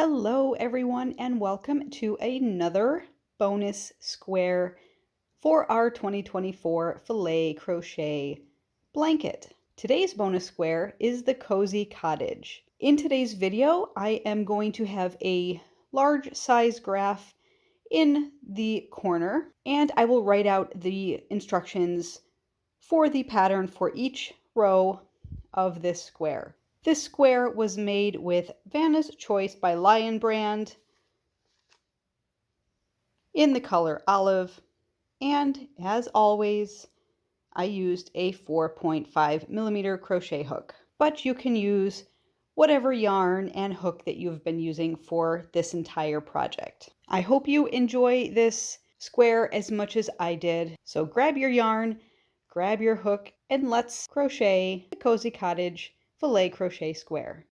Hello everyone and welcome to another bonus square for our 2024 Filet Crochet blanket. Today's bonus square is the Cozy Cottage. In today's video, I am going to have a large size graph in the corner and I will write out the instructions for the pattern for each row of this square. This square was made with Vanna's Choice by Lion Brand in the color olive, and as always, I used a 4.5mm crochet hook. But you can use whatever yarn and hook that you've been using for this entire project. I hope you enjoy this square as much as I did. So grab your yarn, grab your hook, and let's crochet the Cozy Cottage Filet Crochet Square.